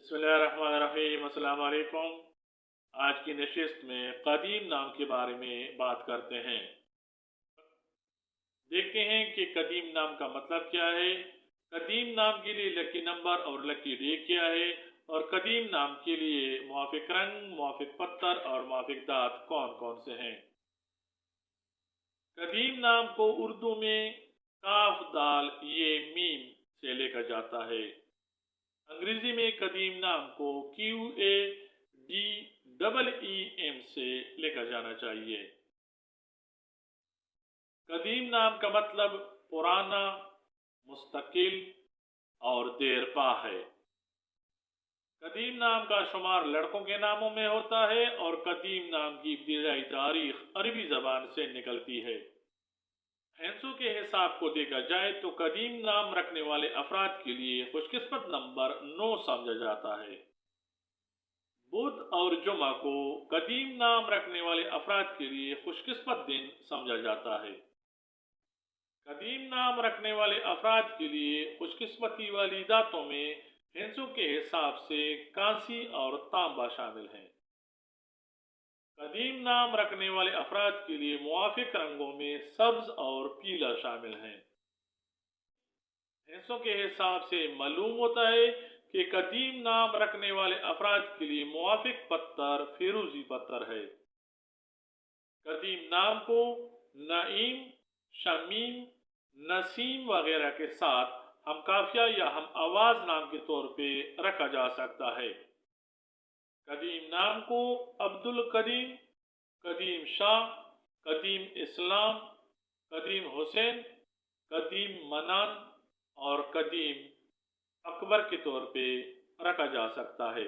बिस्मिल्लाहिर्रहमानिर्रहीम। अस्सलाम वालेकुम। आज की नशिस्त में कदीम नाम के बारे में बात करते हैं। देखते हैं कि कदीम नाम का मतलब क्या है, कदीम नाम के लिए लकी नंबर और लकी डे क्या है, और कदीम नाम के लिए मुआफिक रंग, मुआफिक पत्थर और मुआफिक दांत कौन कौन से हैं। कदीम नाम को उर्दू में काफ दाल ये मीम से लेकर जाता है। अंग्रेजी में कदीम नाम को QADEEM से लेकर जाना चाहिए। कदीम नाम का मतलब पुराना, मुस्तकिल और देरपा है। कदीम नाम का शुमार लड़कों के नामों में होता है और कदीम नाम की इब्तिदाई तारीख अरबी जबान से निकलती है। हैंसों के हिसाब को देखा जाए तो कदीम नाम रखने वाले अफराद के लिए खुशकिस्मत नंबर 9 समझा जाता है। बुध और जुमा को कदीम नाम रखने वाले अफराद के लिए खुशकिस्मत दिन समझा जाता है। कदीम नाम रखने वाले अफराद के लिए खुशकिस्मती वाली दातों में हिंसों के हिसाब से कांसी और तांबा शामिल हैं। कदीम नाम रखने वाले अफराद के लिए मुआफिक रंगों में सब्ज और पीला शामिल हैं। हिंसों के हिसाब से मालूम होता है कि कदीम नाम रखने वाले अफराद के लिए मुआफिक पत्थर फिरोजी पत्थर है। कदीम नाम को नईम, शमीम, नसीम वगैरह के साथ हम काफिया या हम आवाज नाम के तौर पे रखा जा सकता है। कदीम नाम को अब्दुल कदीम, कदीम शाह, कदीम इस्लाम, कदीम हुसैन, कदीम मनान और कदीम अकबर के तौर पे रखा जा सकता है।